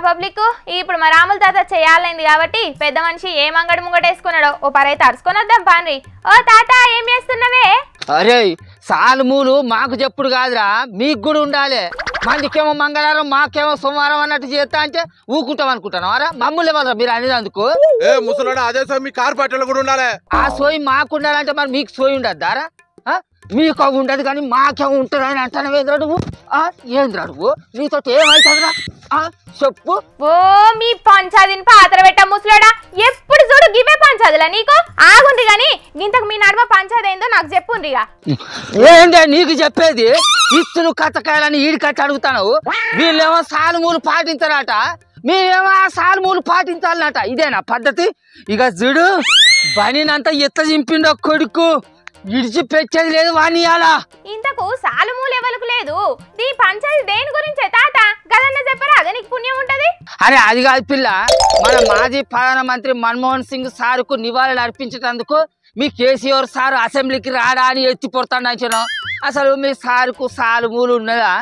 Public ఇప్పుడు మా రాముల తాత చేయాలైంది కాబట్టి పెద్ద మనిషి ఏం అంగడి ముంగటేసుకున్నాడో ఓ పరైతే అరుచుకొనొద్దాం పాన్రి. ఓ తాత ఏం చేస్తున్నావే? అరే సాలుమూలు మాకు చెప్పుడు కాదురా, మీకు కూడా ఉండాలి. మందికేమో మంగళవారం మాకేమో సోమవారం అన్నట్టు చేస్తా అంటే ఊకుంటాం అనుకుంటాను. మమ్మల్ని ఇవ్వాలరా మీరు అనేందుకు? ముసలాడు అదే సోయి మీ కార్ పార్టీలో కూడా ఉండాలి. ఆ సోయి మాకు ఉండాలంటే మరి మీకు సోయి ఉండద్దారా? మీకు అవి ఉండదు కానీ మాకేమో ఉంటుంది అని అంటాను. ఏంద్రా నువ్వు? ఏంద్రా నువ్వు? నీతో ఏమవుతుందిరా చెప్పు. ఓ మీ పంచాదిని పాత్ర పెట్ట ముసలాడా, ఎప్పుడు చూడు గివే పంచాదులా నీకు? ఆగుంది గాని ఇంతకు మీ నడుమ పంచాది ఏందో నాకు చెప్పుండ్రిగా. ఏందే నీకు చెప్పేది? ఇత్తులు కథకాయలని ఈడికచ్చి అడుగుతాను. వీళ్ళేమో సాలుమూలు పాటించారట, మేమేమో ఆ సాలుమూలు పాటించాలన్నట. ఇదేనా పద్ధతి? ఇక చూడు బనినంతా ఎత్త చింపిండో కొడుకు, విడిచిపెట్టేది లేదు వాణియాలా. ఇంతకు సాలుమూలు ఎవరికి లేదు, దీ పంచాది దేని గురించే తాత? గదన్న చెప్పరా, అదే నీకు పుణ్యం ఉంటది. అరే అది కాదు పిల్ల, మన మాజీ ప్రధానమంత్రి మన్మోహన్ సింగ్ సారుకు నివాళులు అర్పించేందుకు మీ కేసీఆర్ సారు అసెంబ్లీకి రాడా అని ఎత్తి పొడతాను. అసలు మీ సారుకు సాలుమూలు ఉన్నదా?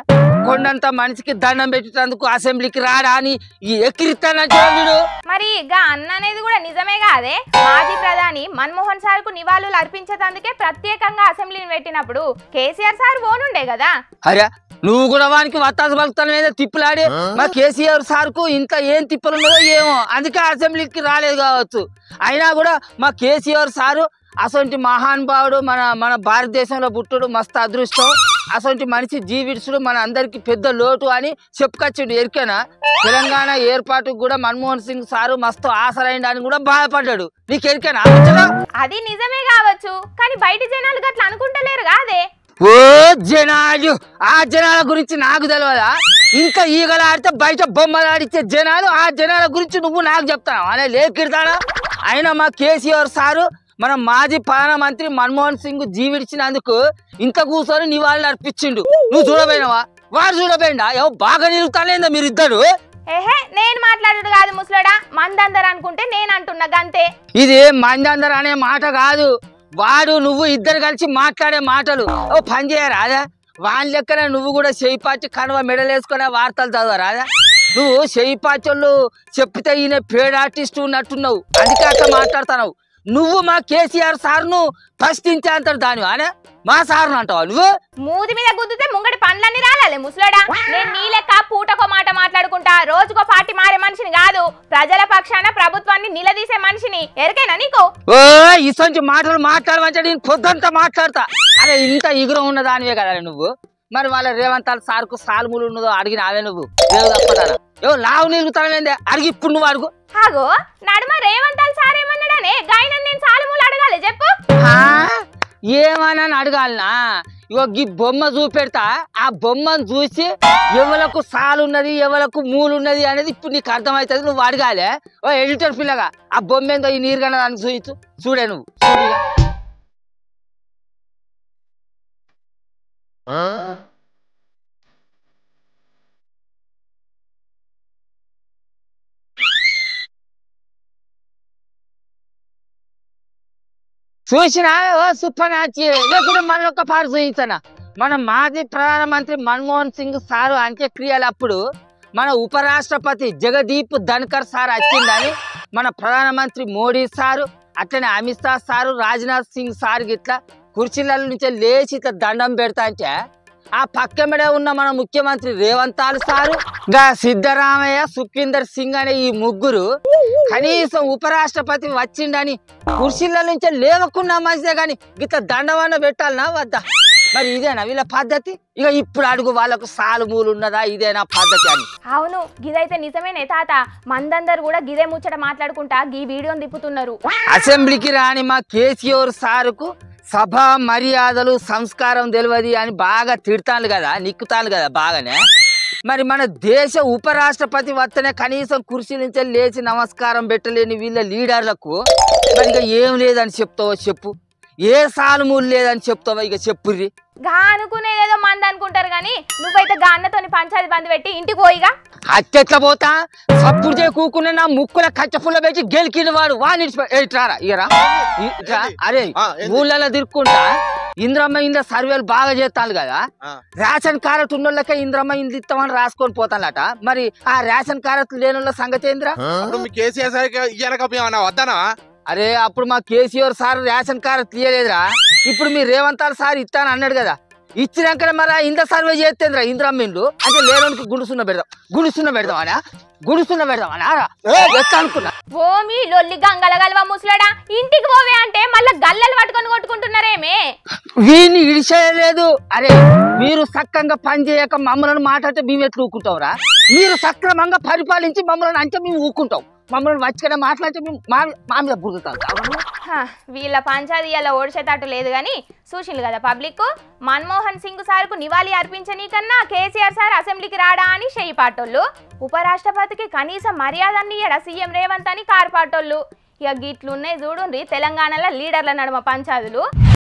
కొండంత మనిషికి దండం పెట్టేందుకు అసెంబ్లీకి రాడా అని ఎక్కిరిస్తాను. మరి గా అన్న అనేది కూడా నిజమే కాదే. మాజీ ప్రధాని మన్మోహన్ సార్ కు నివాళులు అర్పించేందుకే ప్రత్యేకంగా అసెంబ్లీని పెట్టినప్పుడు కేసీఆర్ సార్ ఓనుండే కదా. అరే నువ్వు కూడా వానికి వత్తాసు పలుకుతాను మీద తిప్పులాడి మా కేసీఆర్ సార్ కు ఇంత ఏం తిప్పలున్నదో ఏమో, అందుకే అసెంబ్లీకి రాలేదు కావచ్చు. అయినా కూడా మా కేసీఆర్ సారు అసొంటి మహానుభావుడు, మన భారతదేశంలో పుట్టుడు మస్తు అదృష్టం. అసొంటి మనిషి జీవిడుచుడు మన అందరికి పెద్ద లోటు అని చెప్పుకొచ్చిండు. ఎరికేనా? తెలంగాణ ఏర్పాటుకు కూడా మన్మోహన్ సింగ్ సారు మస్తు ఆసరైండు అని కూడా బాధపడ్డాడు. నీకు ఎరికేనా? అది నిజమే కావచ్చు, కానీ బయట జనాలు గట్లా అనుకుంటలేరు కాదే. ఓ జనాలు, ఆ జనాల గురించి నాకు తెలియదా? ఇంకా ఈగలాడితే బయట బొమ్మలాడిచ్చే జనాలు, ఆ జనాల గురించి నువ్వు నాకు చెప్తాను అనే లేకిడతాడా? అయినా మా కేసీఆర్ సారు మన మాజీ ప్రధానమంత్రి మన్మోహన్ సింగ్ జీవిడిచినందుకు ఇంత కూర్చొని నివాళులు అర్పించిండు. నువ్వు చూడబోయినవా? వాడు చూడబోయిండా? ఏవో బాగా నిలుగుతానేందా మీరిద్దరు? ఏహే నేను మాట్లాడు కాదు ముసలాడా, మందందరు అనుకుంటే నేను అంటున్నా గంతే. ఇది మందందరు అనే మాట కాదు, వాడు నువ్వు ఇద్దరు కలిసి మాట్లాడే మాటలు. ఓ పని చేయరాదా? వాని లెక్కనే నువ్వు కూడా చేయిపాచి కనువ మెడలేసుకునే వార్తలు చదవరాదా? నువ్వు చేయిపాచోళ్ళు చెప్తే ఈయన పేడ్ ఆర్టిస్ట్ ఉన్నట్టున్నావు, అందుకే అట్లా మాట్లాడుతున్నావు. నువ్వు మా కేసీఆర్ సార్ను ప్రశ్నించే అంటారు దాని అనే మా సార్ను అంటావా నువ్వు? మూది మీద గుద్దుతే ముంగడి పండ్లన్నీ రాలే ముసలాడా. నేను నీ లెక్క పూటకో మాట మాట్లాడుకుంటా రోజుకో పార్టీ మారే మనిషిని కాదు, ప్రజల పక్షాన ప్రభుత్వాన్ని నిలదీసే మనిషిని. ఎరికేనా నీకు? ఓ ఇసొంటి మాటలు మాట్లాడమంటే నేను పొద్దంతా మాట్లాడతా. అరే ఇంత ఇగురం ఉన్న దానివే కదా నువ్వు. మరి వాళ్ళ రేవంతాల సార్కు సాలుమూలు ఉన్నదో అడిగిన అవే నువ్వు రేవు తప్పదానా? ఏవో లావు నిలుగుతానవేందే అడిగి ఇప్పుడు నువ్వు అడుగు. ఆగో నడుమ రేవంతాల సార్ ఏమన్నాడనే గాయన నేను సాలుమూలు అడగాలి చెప్పు. ఏమన్నా అడగాలనా? ఇగో ఈ బొమ్మ చూపెడతా, ఆ బొమ్మను చూసి ఎవలకు సాలున్నది ఎవలకు మూలున్నది అనేది ఇప్పుడు నీకు అర్థమవుతుంది. నువ్వు అడగాలి. ఓ ఎడిటర్ పిల్లగా ఆ బొమ్మ ఏందో ఈ నీరు కన్నా దానికి చూయించు. చూడే నువ్వు చూసినా? ఓ సుప్పనాచి లేకుంటే మన ఒక్క పాటు చూయించనా? మన మాజీ ప్రధానమంత్రి మన్మోహన్ సింగ్ సారు అంత్యక్రియలు అప్పుడు మన ఉపరాష్ట్రపతి జగదీప్ ధన్కర్ సార్ వచ్చిందని మన ప్రధానమంత్రి మోడీ సారు, అట్లనే అమిత్ షా సారు, రాజ్నాథ్ సింగ్ సార్ గిట్లా కుర్చీల నుంచి లేచి ఇట్లా దండం పెడతా అంటే ఆ పక్కమడే ఉన్న మన ముఖ్యమంత్రి రేవంతాల్ సారు, గా సిద్ధరామయ్య, సుఖ్వీందర్ సింగ్ అనే ఈ ముగ్గురు కనీసం ఉపరాష్ట్రపతి వచ్చిండని కుర్చీల నుంచి లేవకున్నా మంచిదే కానీ గిట్లా దండవన్న పెట్టాలనా వద్దా? మరి ఇదేనా వీళ్ళ పద్ధతి? ఇక ఇప్పుడు అడుగు వాళ్ళకు సాలుమూలు ఉన్నదా? ఇదేనా పద్ధతి అని. అవును గిదైతే నిజమేనే తాత. మందందరు కూడా గిదే ముచ్చట మాట్లాడుకుంటా ఈ వీడియోని తిప్పుతున్నారు. అసెంబ్లీకి రాని మా కేసీఆర్ సారుకు సభ మర్యాదలు సంస్కారం తెలియదు అని బాగా తిడతాను కదా, నిక్కుతాను కదా బాగానే. మరి మన దేశ ఉపరాష్ట్రపతి వస్తేనే కనీసం కుర్చీ నుంచి లేచి నమస్కారం పెట్టలేని వీళ్ళ లీడర్లకు మరి ఇక ఏం లేదని చెప్తావో చెప్పు, ఏ సాలుమూలు లేదని చెప్తావా? ఇక చెప్పుర్రి. గా అనుకునేదేదో మంది అనుకుంటారు గాని నువ్వైతే గా అన్నతోని పంచాయతీ బంద్ పెట్టి ఇంటికి పోయిగా. అట్టెట్లా పోతా? సప్పుడు చేయ కూకునే నా ముక్కుల కచ్చపుల్ల పెట్టి గెలికిన వాడు వాడిని ఇట్రారా ఇగరా. అరే ఊళ్ళలో తిరుక్కుంటా ఇంద్రమ్మ ఇండ్ల సర్వేలు బాగా చేస్తాను కదా, రేషన్ కార్డు ఉన్నోళ్ళకే ఇంద్రమ్మ ఇండ్లు ఇస్తామని రాసుకొని పోతానట. మరి ఆ రేషన్ కార్డు లేని సంగతి ఏంద్రా? అప్పుడు మీ కేసీఆర్ సార్ ఇయ్యాలకపోయామన్నా వద్దానా? అరే అప్పుడు మా కేసీఆర్ సార్ రేషన్ కార్డు తీయలేదురా. ఇప్పుడు మీ రేవంత్ సార్ ఇస్తాను అన్నాడు కదా, ఇచ్చినాక మరి ఇంత సర్వే చేస్తేంద్రా ఇంద్రమ్మ ఇండ్లు అంటే లేనోనికి గుడుసున్న పెడదామనా ఎట్లా అనుకున్నా? ఓ మీ లొల్లి గంగలగలవా ముసలాడా, ఇంటికి పోవే అంటే మళ్ళా గల్లలు పట్టుకొని కొట్టుకుంటున్నారేమే? వీడిని ఇడిచేయలేదు. అరే మీరు సక్రంగా పని చేయక మమ్మల్ని మాట్లాడితే మేము ఎట్లా ఊకుంటాంరా? మీరు సక్రమంగా పరిపాలించి మమ్మల్ని అంటే మేము ఊకుంటాం. మమ్మల్ని వచ్చిన మాట్లాడితే మేము మా మీద బురుగుతాం. వీళ్ళ పంచాయతీ అలా ఓడిచేటట్టు లేదు కానీ చూసిండు కదా పబ్లిక్. మన్మోహన్ సింగ్ సార్కు నివాళి అర్పించనీకన్నా కేసీఆర్ సార్ అసెంబ్లీకి రాడా అని చెయ్యి పాటోళ్ళు, ఉపరాష్ట్రపతికి కనీసం మర్యాదన్ని ఇయ్యడా సీఎం రేవంత్ అని కారు పాటోళ్ళు. ఇక గిట్లున్నాయి చూడుండ్రి తెలంగాణలో లీడర్ల నడుమ పంచాయతీలు.